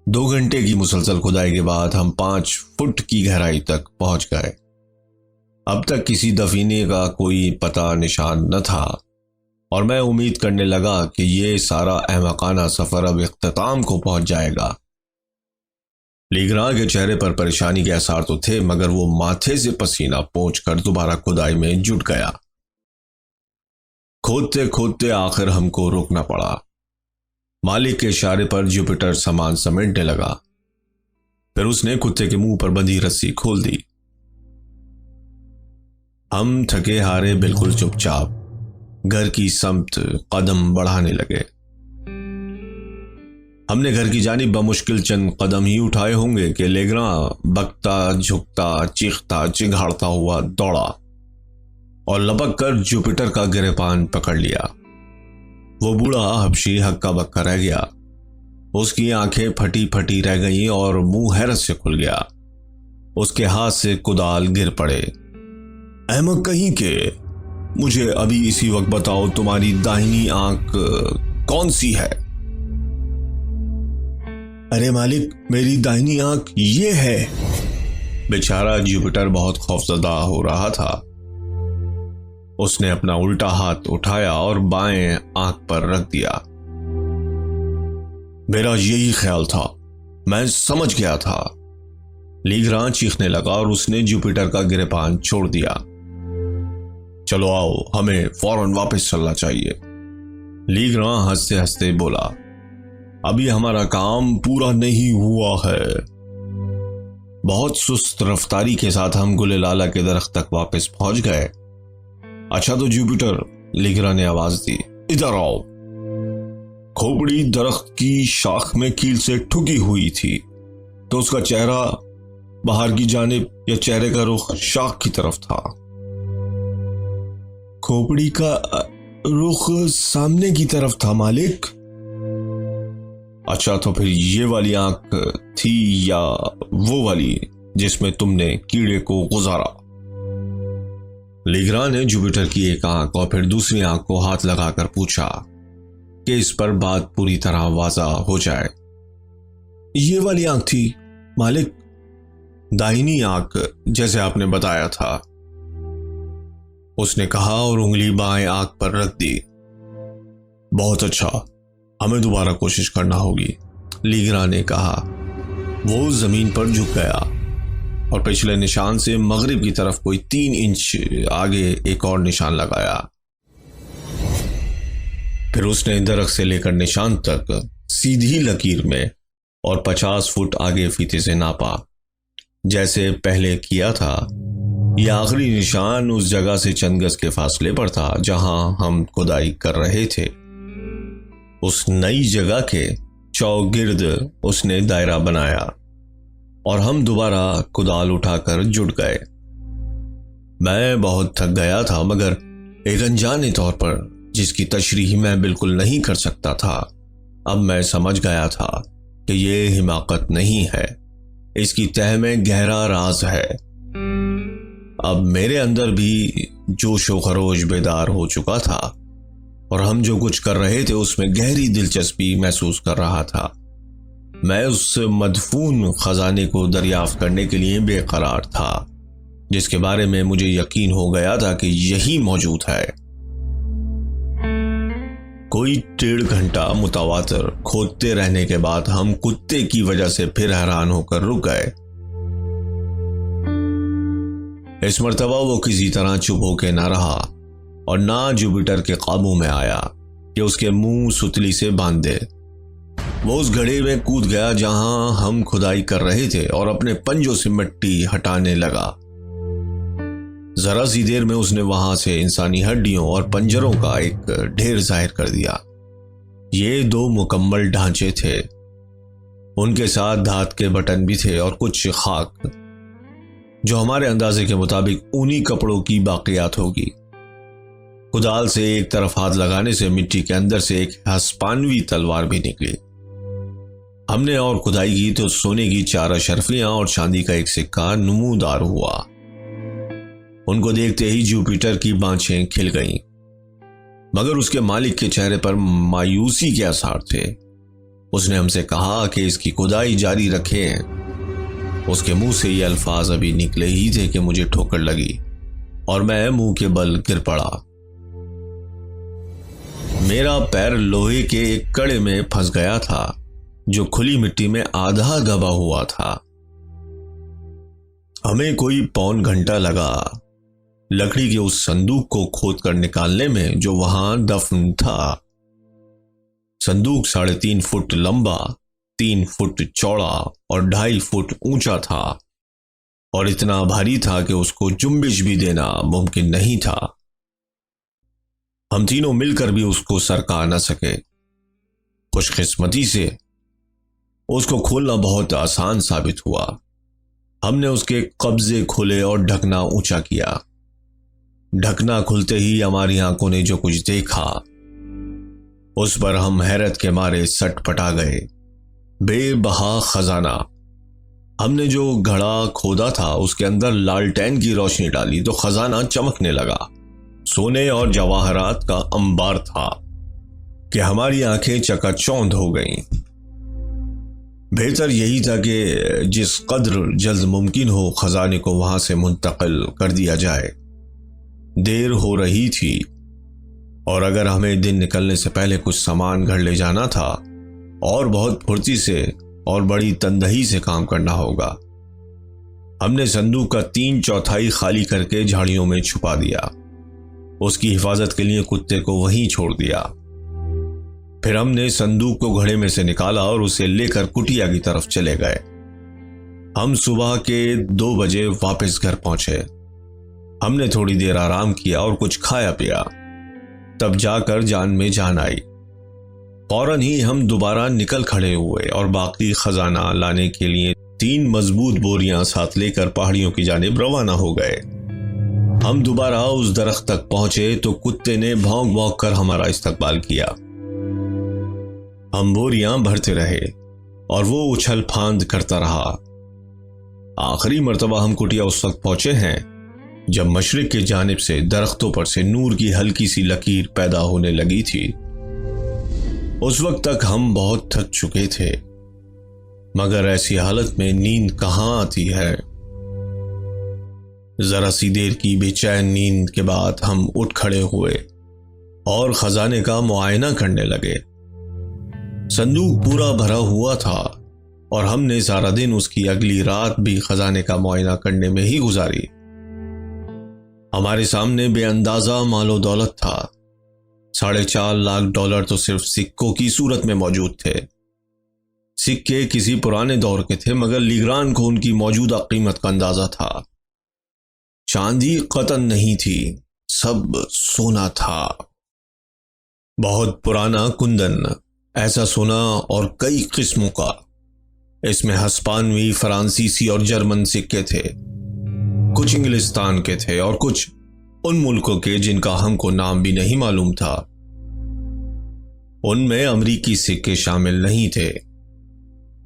2 گھنٹے کی مسلسل کھدائی کے بعد ہم 5 فٹ کی گہرائی تک پہنچ گئے۔ اب تک کسی دفینے کا کوئی پتہ نشان نہ تھا اور میں امید کرنے لگا کہ یہ سارا احمقانہ سفر اب اختتام کو پہنچ جائے گا۔ لیگراں کے چہرے پر پریشانی کے آثار تو تھے، مگر وہ ماتھے سے پسینہ پونچھ کر دوبارہ کھدائی میں جٹ گیا۔ کھودتے کھودتے آخر ہم کو روکنا پڑا۔ مالک کے اشارے پر جوپیٹر سامان سمیٹنے لگا، پھر اس نے کتے کے منہ پر بندھی رسی کھول دی۔ ہم تھکے ہارے بالکل چپ چاپ گھر کی سمت قدم بڑھانے لگے۔ ہم نے گھر کی جانب بمشکل چند قدم ہی اٹھائے ہوں گے کہ لیگراں بکتا جھکتا چیختا چنگھاڑتا ہوا دوڑا اور لپک کر جوپیٹر کا گریبان پکڑ لیا۔ وہ بوڑھا حبشی ہکا بکا رہ گیا، اس کی آنکھیں پھٹی پھٹی رہ گئیں اور منہ حیرت سے کھل گیا۔ اس کے ہاتھ سے کدال گر پڑے۔ احمق کہیں کہ، مجھے ابھی اسی وقت بتاؤ تمہاری داہنی آنکھ کون سی ہے؟ ارے مالک، میری داہنی آنکھ یہ ہے۔ بیچارہ جوپیٹر بہت خوفزدہ ہو رہا تھا۔ اس نے اپنا الٹا ہاتھ اٹھایا اور بائیں آنکھ پر رکھ دیا۔ میرا یہی خیال تھا، میں سمجھ گیا تھا۔ لیگراں چیخنے لگا اور اس نے جوپیٹر کا گریبان چھوڑ دیا۔ چلو آؤ، ہمیں فوراً واپس چلنا چاہیے۔ لیگراں ہنستے ہنستے بولا، ابھی ہمارا کام پورا نہیں ہوا ہے۔ بہت سست رفتاری کے ساتھ ہم گلے لالا کے درخت تک واپس پہنچ گئے۔ اچھا تو جوپیٹر، لیگراں نے آواز دی، ادھر آؤ۔ کھوپڑی درخت کی شاخ میں کیل سے ٹھکی ہوئی تھی، تو اس کا چہرہ باہر کی جانب یا چہرے کا رخ شاخ کی طرف تھا؟ کھوپڑی کا رخ سامنے کی طرف تھا مالک۔ اچھا تو پھر یہ والی آنکھ تھی یا وہ والی جس میں تم نے کیڑے کو گزارا؟ لیگراں نے جوپیٹر کی ایک آنکھ اور پھر دوسری آنکھ کو ہاتھ لگا کر پوچھا کہ اس پر بات پوری طرح واضح ہو جائے۔ یہ والی آنکھ تھی مالک، داہنی آنکھ جیسے آپ نے بتایا تھا، اس نے کہا اور انگلی بائیں آنکھ پر رکھ دی۔ بہت اچھا، ہمیں دوبارہ کوشش کرنا ہوگی، لیگراں نے کہا۔ وہ زمین پر جھک گیا اور پچھلے نشان سے مغرب کی طرف کوئی 3 انچ آگے ایک اور نشان لگایا۔ پھر اس نے درخت سے لے کر نشان تک سیدھی لکیر میں اور 50 فٹ آگے فیتے سے ناپا جیسے پہلے کیا تھا۔ یہ آخری نشان اس جگہ سے چند گز کے فاصلے پر تھا جہاں ہم کھدائی کر رہے تھے۔ اس نئی جگہ کے چوگرد اس نے دائرہ بنایا اور ہم دوبارہ کدال اٹھا کر جٹ گئے۔ میں بہت تھک گیا تھا، مگر ایک انجانے طور پر جس کی تشریح میں بالکل نہیں کر سکتا تھا، اب میں سمجھ گیا تھا کہ یہ حماقت نہیں ہے، اس کی تہہ میں گہرا راز ہے۔ اب میرے اندر بھی جوش و خروش بیدار ہو چکا تھا اور ہم جو کچھ کر رہے تھے اس میں گہری دلچسپی محسوس کر رہا تھا۔ میں اس مدفون خزانے کو دریافت کرنے کے لیے بے قرار تھا جس کے بارے میں مجھے یقین ہو گیا تھا کہ یہی موجود ہے۔ کوئی 1.5 گھنٹہ متواتر کھودتے رہنے کے بعد ہم کتے کی وجہ سے پھر حیران ہو کر رک گئے۔ اس مرتبہ وہ کسی طرح چپ ہو کے نہ رہا اور نہ جوپیٹر کے قابو میں آیا کہ اس کے منہ ستلی سے باندھ دے۔ وہ اس گڑھے میں کود گیا جہاں ہم کھدائی کر رہے تھے اور اپنے پنجوں سے مٹی ہٹانے لگا۔ ذرا سی دیر میں اس نے وہاں سے انسانی ہڈیوں اور پنجروں کا ایک ڈھیر ظاہر کر دیا۔ یہ 2 مکمل ڈھانچے تھے، ان کے ساتھ دھات کے بٹن بھی تھے اور کچھ خاک جو ہمارے اندازے کے مطابق اونی کپڑوں کی باقیات ہوگی۔ کدال سے ایک طرف ہاتھ لگانے سے مٹی کے اندر سے ایک ہسپانوی تلوار بھی نکلی۔ ہم نے اور کھدائی کی تو سونے کی 4 اشرفیاں اور چاندی کا ایک سکہ نمودار ہوا۔ ان کو دیکھتے ہی جوپیٹر کی بانچیں کھل گئیں، مگر اس کے مالک کے چہرے پر مایوسی کے آثار تھے۔ اس نے ہم سے کہا کہ اس کی کھدائی جاری رکھیں۔ اس کے منہ سے یہ الفاظ ابھی نکلے ہی تھے کہ مجھے ٹھوکر لگی اور میں منہ کے بل گر پڑا۔ میرا پیر لوہے کے ایک کڑے میں پھنس گیا تھا جو کھلی مٹی میں آدھا دبا ہوا تھا۔ ہمیں کوئی پون گھنٹہ لگا لکڑی کے اس صندوق کو کھود کر نکالنے میں جو وہاں دفن تھا۔ صندوق 3.5 فٹ لمبا، 3 فٹ چوڑا اور 2.5 فٹ اونچا تھا، اور اتنا بھاری تھا کہ اس کو جنبش بھی دینا ممکن نہیں تھا۔ ہم تینوں مل کر بھی اس کو سرکا نہ سکے۔ خوش قسمتی سے اس کو کھولنا بہت آسان ثابت ہوا۔ ہم نے اس کے قبضے کھولے اور ڈھکنا اونچا کیا۔ ڈھکنا کھلتے ہی ہماری آنکھوں نے جو کچھ دیکھا اس پر ہم حیرت کے مارے سٹ پٹا گئے۔ بے بہا خزانہ۔ ہم نے جو گھڑا کھودا تھا اس کے اندر لالٹین کی روشنی ڈالی تو خزانہ چمکنے لگا۔ سونے اور جواہرات کا انبار تھا کہ ہماری آنکھیں چکا چوند ہو گئیں۔ بہتر یہی تھا کہ جس قدر جلد ممکن ہو خزانے کو وہاں سے منتقل کر دیا جائے۔ دیر ہو رہی تھی اور اگر ہمیں دن نکلنے سے پہلے کچھ سامان گھر لے جانا تھا اور بہت پھرتی سے اور بڑی تندہی سے کام کرنا ہوگا۔ ہم نے صندوق کا 3/4 خالی کر کے جھاڑیوں میں چھپا دیا۔ اس کی حفاظت کے لیے کتے کو وہیں چھوڑ دیا۔ پھر ہم نے صندوق کو گھڑے میں سے نکالا اور اسے لے کر کٹیا کی طرف چلے گئے۔ ہم صبح کے 2 بجے واپس گھر پہنچے۔ ہم نے تھوڑی دیر آرام کیا اور کچھ کھایا پیا، تب جا کر جان میں جان آئی۔ فوراً ہی ہم دوبارہ نکل کھڑے ہوئے اور باقی خزانہ لانے کے لیے 3 مضبوط بوریاں ساتھ لے کر پہاڑیوں کی جانب روانہ ہو گئے۔ ہم دوبارہ اس درخت تک پہنچے تو کتے نے بھونک بھونک کر ہمارا استقبال کیا۔ ہم بوریاں بھرتے رہے اور وہ اچھل پھاند کرتا رہا۔ آخری مرتبہ ہم کٹیا اس وقت پہنچے ہیں جب مشرق کی جانب سے درختوں پر سے نور کی ہلکی سی لکیر پیدا ہونے لگی تھی۔ اس وقت تک ہم بہت تھک چکے تھے، مگر ایسی حالت میں نیند کہاں آتی ہے۔ ذرا سی دیر کی بے چین نیند کے بعد ہم اٹھ کھڑے ہوئے اور خزانے کا معائنہ کرنے لگے۔ صندوق پورا بھرا ہوا تھا اور ہم نے سارا دن اس کی اگلی رات بھی خزانے کا معائنہ کرنے میں ہی گزاری۔ ہمارے سامنے بے اندازہ مال و دولت تھا۔ 4.5 لاکھ ڈالر تو صرف سکوں کی صورت میں موجود تھے۔ سکے کسی پرانے دور کے تھے مگر لیگران کو ان کی موجودہ قیمت کا اندازہ تھا۔ چاندی قطن نہیں تھی، سب سونا تھا۔ بہت پرانا کندن، ایسا سونا اور کئی قسموں کا۔ اس میں ہسپانوی، فرانسیسی اور جرمن سکے تھے۔ کچھ انگلستان کے تھے اور کچھ ان ملکوں کے جن کا ہم کو نام بھی نہیں معلوم تھا۔ ان میں امریکی سکے شامل نہیں تھے۔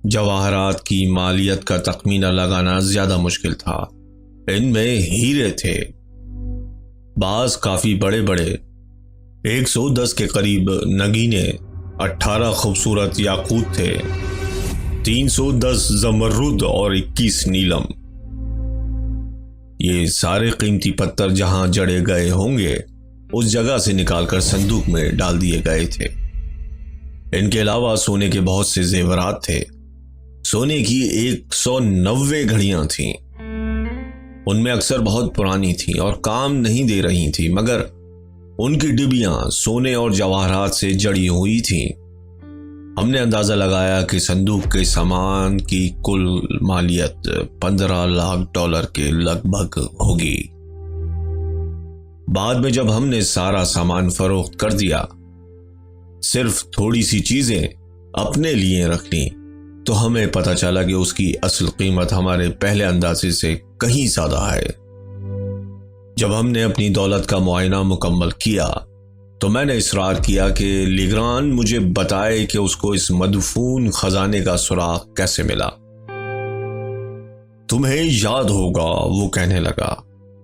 جواہرات کی مالیت کا تخمینہ لگانا زیادہ مشکل تھا۔ ان میں ہیرے تھے، بعض کافی بڑے بڑے، 110 کے قریب نگینے، 18 خوبصورت یاقوت تھے، 310 زمرد اور 21 نیلم۔ یہ سارے قیمتی پتھر جہاں جڑے گئے ہوں گے اس جگہ سے نکال کر صندوق میں ڈال دیے گئے تھے۔ ان کے علاوہ سونے کے بہت سے زیورات تھے۔ سونے کی 190 گھڑیاں تھیں۔ ان میں اکثر بہت پرانی تھیں اور کام نہیں دے رہی تھیں، مگر ان کی ڈبیاں سونے اور جواہرات سے جڑی ہوئی تھیں۔ ہم نے اندازہ لگایا کہ صندوق کے سامان کی کل مالیت 15 لاکھ ڈالر کے لگ بھگ ہوگی۔ بعد میں جب ہم نے سارا سامان فروخت کر دیا، صرف تھوڑی سی چیزیں اپنے لیے رکھ لیں، تو ہمیں پتہ چلا کہ اس کی اصل قیمت ہمارے پہلے اندازے سے کہیں زیادہ ہے۔ جب ہم نے اپنی دولت کا معائنہ مکمل کیا تو میں نے اصرار کیا کہ لیگران مجھے بتائے کہ اس کو اس مدفون خزانے کا سراغ کیسے ملا۔ تمہیں یاد ہوگا، وہ کہنے لگا،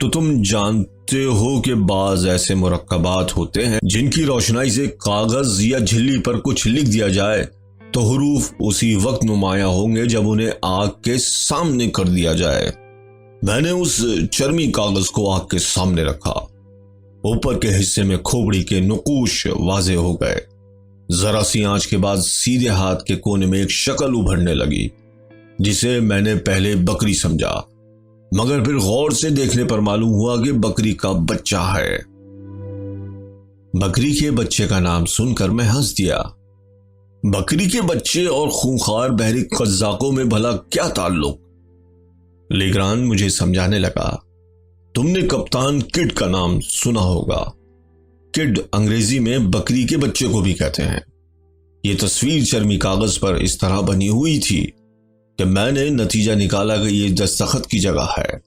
تو تم جانتے ہو کہ بعض ایسے مرکبات ہوتے ہیں جن کی روشنائی سے کاغذ یا جھلی پر کچھ لکھ دیا جائے تو حروف اسی وقت نمایاں ہوں گے جب انہیں آنکھ کے سامنے کر دیا جائے۔ میں نے اس چرمی کاغذ کو آنکھ کے سامنے رکھا۔ اوپر کے حصے میں کھوپڑی کے نقوش واضح ہو گئے۔ ذرا سی آنچ کے بعد سیدھے ہاتھ کے کونے میں ایک شکل ابھرنے لگی جسے میں نے پہلے بکری سمجھا، مگر پھر غور سے دیکھنے پر معلوم ہوا کہ بکری کا بچہ ہے۔ بکری کے بچے کا نام سن کر میں ہنس دیا۔ بکری کے بچے اور خونخوار بحری قزاقوں میں بھلا کیا تعلق؟ لیگران مجھے سمجھانے لگا، تم نے کپتان کڈ کا نام سنا ہوگا۔ کڈ انگریزی میں بکری کے بچے کو بھی کہتے ہیں۔ یہ تصویر چرمی کاغذ پر اس طرح بنی ہوئی تھی کہ میں نے نتیجہ نکالا کہ یہ دستخط کی جگہ ہے۔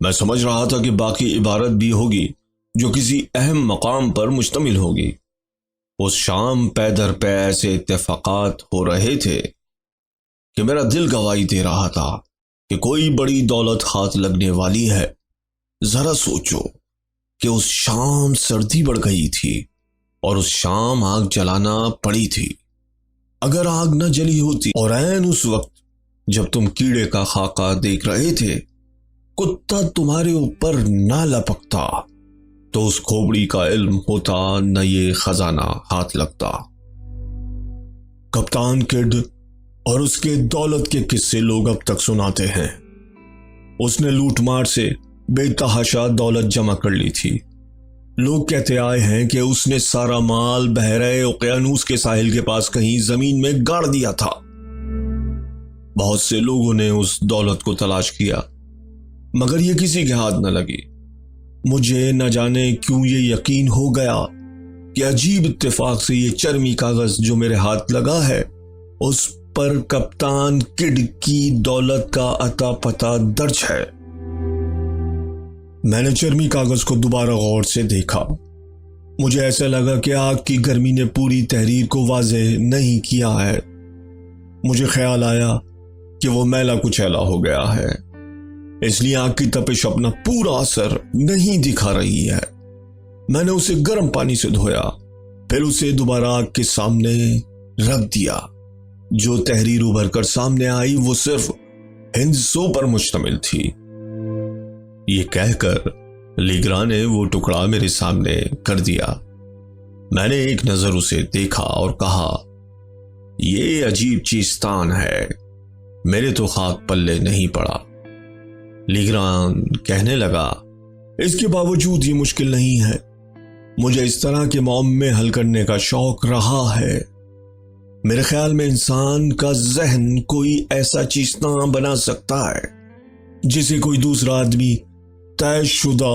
میں سمجھ رہا تھا کہ باقی عبارت بھی ہوگی جو کسی اہم مقام پر مشتمل ہوگی۔ اس شام پے در پے ایسے اتفاقات ہو رہے تھے کہ میرا دل گواہی دے رہا تھا کہ کوئی بڑی دولت ہاتھ لگنے والی ہے۔ ذرا سوچو کہ اس شام سردی بڑھ گئی تھی اور اس شام آگ جلانا پڑی تھی۔ اگر آگ نہ جلی ہوتی اور عین اس وقت جب تم کیڑے کا خاکہ دیکھ رہے تھے کتا تمہارے اوپر نہ لپکتا تو اس کھوپڑی کا علم ہوتا نہ یہ خزانہ ہاتھ لگتا۔ کپتان کڈ اور اس کے دولت کے قصے لوگ اب تک سناتے ہیں۔ اس نے لوٹ مار سے بے تحاشا دولت جمع کر لی تھی۔ لوگ کہتے آئے ہیں کہ اس نے سارا مال بحیرہ اوقیانوس کے ساحل کے پاس کہیں زمین میں گاڑ دیا تھا۔ بہت سے لوگوں نے اس دولت کو تلاش کیا مگر یہ کسی کے ہاتھ نہ لگی۔ مجھے نہ جانے کیوں یہ یقین ہو گیا کہ عجیب اتفاق سے یہ چرمی کاغذ جو میرے ہاتھ لگا ہے اس پر کپتان کڈ کی دولت کا اتا پتہ درج ہے۔ میں نے چرمی کاغذ کو دوبارہ غور سے دیکھا۔ مجھے ایسا لگا کہ آگ کی گرمی نے پوری تحریر کو واضح نہیں کیا ہے۔ مجھے خیال آیا کہ وہ میلا کچیلا ہو گیا ہے، اس لیے آگ کی تپش اپنا پورا اثر نہیں دکھا رہی ہے۔ میں نے اسے گرم پانی سے دھویا، پھر اسے دوبارہ آگ کے سامنے رکھ دیا۔ جو تحریر ابھر کر سامنے آئی وہ صرف ہندسوں پر مشتمل تھی۔ یہ کہہ کر لیگرا نے وہ ٹکڑا میرے سامنے کر دیا۔ میں نے ایک نظر اسے دیکھا اور کہا، یہ عجیب چیزتان ہے، میرے تو خاک پلے نہیں پڑا۔ لیگران کہنے لگا، اس کے باوجود یہ مشکل نہیں ہے۔ مجھے اس طرح کے معمے حل کرنے کا شوق رہا ہے۔ میرے خیال میں انسان کا ذہن کوئی ایسا چیزتان بنا سکتا ہے جسے کوئی دوسرا آدمی طے شدہ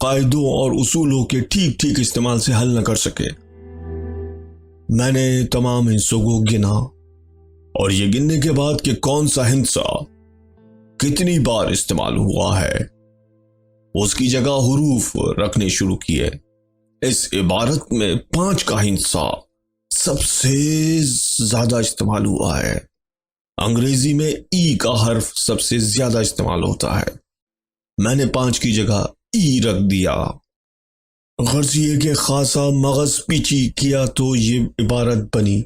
قاعدوں اور اصولوں کے ٹھیک ٹھیک استعمال سے حل نہ کر سکے۔ میں نے تمام ہندسوں کو گنا اور یہ گننے کے بعد کہ کون سا ہندسہ کتنی بار استعمال ہوا ہے اس کی جگہ حروف رکھنے شروع کیے۔ اس عبارت میں 5 کا ہندسہ سب سے زیادہ استعمال ہوا ہے۔ انگریزی میں ای کا حرف سب سے زیادہ استعمال ہوتا ہے۔ میں نے 5 کی جگہ ای رکھ دیا۔ غرض یہ کہ خاصا مغز پیچی کیا تو یہ عبارت بنی،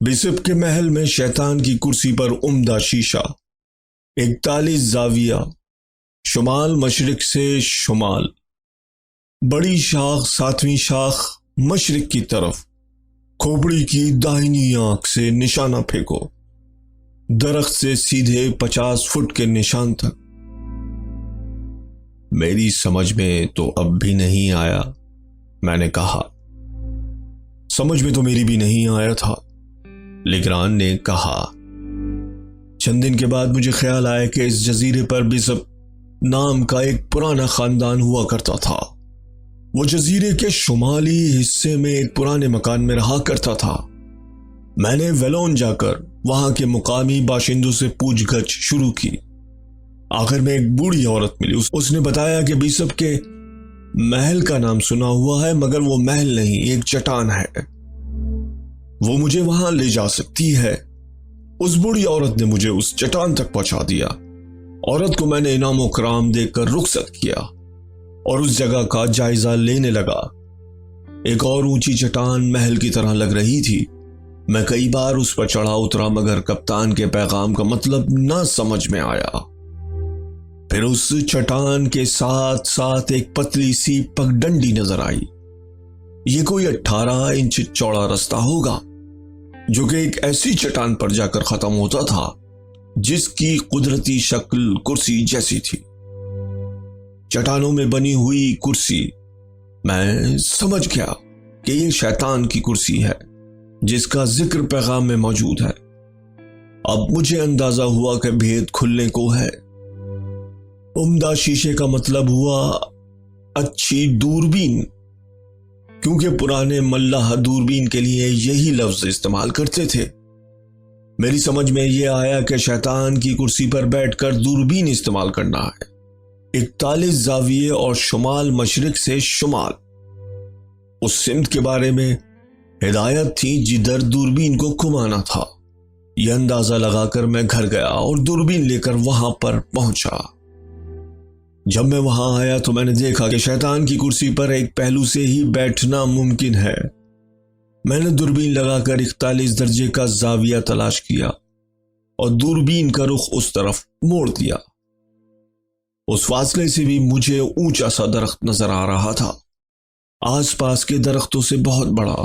بشپ کے محل میں شیطان کی کرسی پر عمدہ شیشہ، 41 زاویہ، شمال مشرق سے شمال، بڑی شاخ 7ویں شاخ مشرق کی طرف، کھوپڑی کی داہنی آنکھ سے نشانہ پھینکو، درخت سے سیدھے 50 فٹ کے نشان تک۔ میری سمجھ میں تو اب بھی نہیں آیا۔ میں نے کہا، سمجھ میں تو میری بھی نہیں آیا تھا۔ لیگران نے کہا، چند دن کے بعد مجھے خیال آیا کہ اس جزیرے پر بشپ نام کا ایک پرانا خاندان ہوا کرتا تھا۔ وہ جزیرے کے شمالی حصے میں ایک پرانے مکان میں رہا کرتا تھا۔ میں نے ویلون جا کر وہاں کے مقامی باشندوں سے پوچھ گچھ شروع کی۔ آخر میں ایک بوڑھی عورت ملی۔ اس نے بتایا کہ بشپ کے محل کا نام سنا ہوا ہے مگر وہ محل نہیں، ایک چٹان ہے، وہ مجھے وہاں لے جا سکتی ہے۔ اس بوڑھی عورت نے مجھے اس چٹان تک پہنچا دیا۔ عورت کو میں نے انعام و کرام دے کر رخصت کیا اور اس جگہ کا جائزہ لینے لگا۔ ایک اور اونچی چٹان محل کی طرح لگ رہی تھی۔ میں کئی بار اس پر چڑھا اترا مگر کپتان کے پیغام کا مطلب نہ سمجھ میں آیا۔ پھر اس چٹان کے ساتھ ساتھ ایک پتلی سی پگڈنڈی نظر آئی۔ یہ کوئی 18 انچ چوڑا رستہ ہوگا جو کہ ایک ایسی چٹان پر جا کر ختم ہوتا تھا جس کی قدرتی شکل کرسی جیسی تھی۔ چٹانوں میں بنی ہوئی کرسی، میں سمجھ گیا کہ یہ شیطان کی کرسی ہے جس کا ذکر پیغام میں موجود ہے۔ اب مجھے اندازہ ہوا کہ بھید کھلنے کو ہے۔ عمدہ شیشے کا مطلب ہوا اچھی دوربین، کیونکہ پرانے ملاح دوربین کے لیے یہی لفظ استعمال کرتے تھے۔ میری سمجھ میں یہ آیا کہ شیطان کی کرسی پر بیٹھ کر دوربین استعمال کرنا ہے۔ 41 زاویے اور شمال مشرق سے شمال، اس سمت کے بارے میں ہدایت تھی جدھر دوربین کو گھمانا تھا۔ یہ اندازہ لگا کر میں گھر گیا اور دوربین لے کر وہاں پر پہنچا۔ جب میں وہاں آیا تو میں نے دیکھا کہ شیطان کی کرسی پر ایک پہلو سے ہی بیٹھنا ممکن ہے۔ میں نے دوربین لگا کر 41 درجے کا زاویہ تلاش کیا اور دوربین کا رخ اس طرف موڑ دیا۔ اس فاصلے سے بھی مجھے اونچا سا درخت نظر آ رہا تھا، آس پاس کے درختوں سے بہت بڑا۔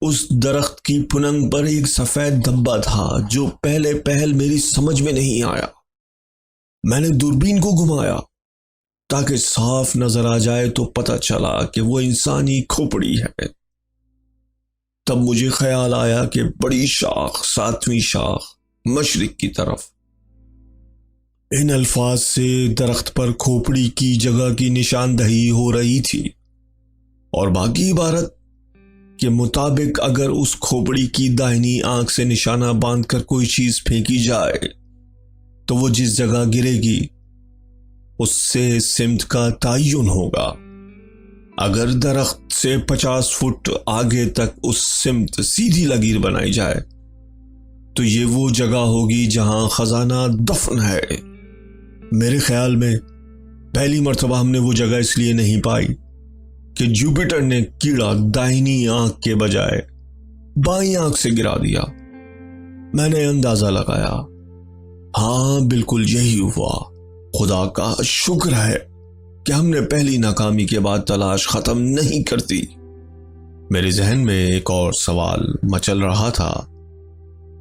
اس درخت کی پھننگ پر ایک سفید دھبا تھا جو پہل میری سمجھ میں نہیں آیا۔ میں نے دوربین کو گھمایا تاکہ صاف نظر آ جائے تو پتہ چلا کہ وہ انسانی کھوپڑی ہے۔ تب مجھے خیال آیا کہ بڑی شاخ، 7ویں شاخ، مشرق کی طرف۔ ان الفاظ سے درخت پر کھوپڑی کی جگہ کی نشاندہی ہو رہی تھی، اور باقی عبارت کے مطابق اگر اس کھوپڑی کی داہنی آنکھ سے نشانہ باندھ کر کوئی چیز پھینکی جائے تو وہ جس جگہ گرے گی اس سے سمت کا تعین ہوگا۔ اگر درخت سے 50 فٹ آگے تک اس سمت سیدھی لکیر بنائی جائے تو یہ وہ جگہ ہوگی جہاں خزانہ دفن ہے۔ میرے خیال میں پہلی مرتبہ ہم نے وہ جگہ اس لیے نہیں پائی کہ جوپیٹر نے کیڑا داہنی آنکھ کے بجائے بائیں آنکھ سے گرا دیا۔ میں نے اندازہ لگایا، ہاں بالکل یہی ہوا۔ خدا کا شکر ہے کہ ہم نے پہلی ناکامی کے بعد تلاش ختم نہیں کرتی۔ میرے ذہن میں ایک اور سوال مچل رہا تھا،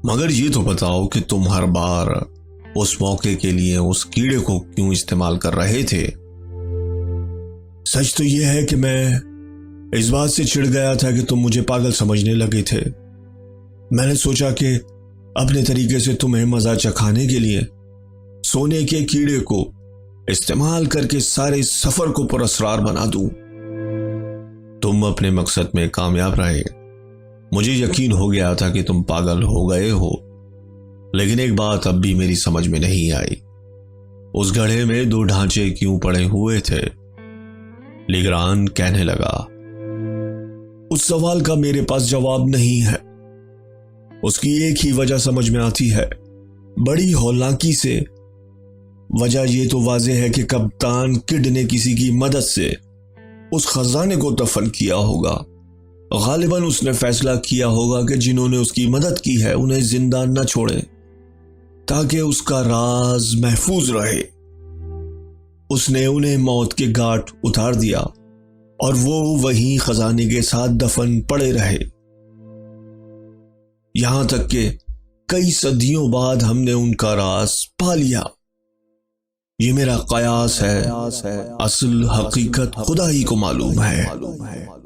مگر یہ تو بتاؤ کہ تم ہر بار اس موقع کے لیے اس کیڑے کو کیوں استعمال کر رہے تھے؟ سچ تو یہ ہے کہ میں اس بات سے چڑ گیا تھا کہ تم مجھے پاگل سمجھنے لگے تھے۔ میں نے سوچا کہ اپنے طریقے سے تمہیں مزہ چکھانے کے لیے سونے کے کیڑے کو استعمال کر کے سارے سفر کو پراسرار بنا دوں۔ تم اپنے مقصد میں کامیاب رہے۔ مجھے یقین ہو گیا تھا کہ تم پاگل ہو گئے ہو، لیکن ایک بات اب بھی میری سمجھ میں نہیں آئی۔ اس گڑھے میں 2 ڈھانچے کیوں پڑے ہوئے تھے؟ لیگران کہنے لگا، اس سوال کا میرے پاس جواب نہیں ہے۔ اس کی ایک ہی وجہ سمجھ میں آتی ہے، بڑی ہولناکی سے۔ وجہ یہ تو واضح ہے کہ کپتان کڈ نے کسی کی مدد سے اس خزانے کو دفن کیا ہوگا۔ غالباً اس نے فیصلہ کیا ہوگا کہ جنہوں نے اس کی مدد کی ہے انہیں زندہ نہ چھوڑے تاکہ اس کا راز محفوظ رہے۔ اس نے انہیں موت کے گھاٹ اتار دیا اور وہ وہیں خزانے کے ساتھ دفن پڑے رہے، یہاں تک کہ کئی صدیوں بعد ہم نے ان کا راز پا لیا۔ یہ میرا قیاس ہے، اصل حقیقت خدا ہی کو معلوم ہے۔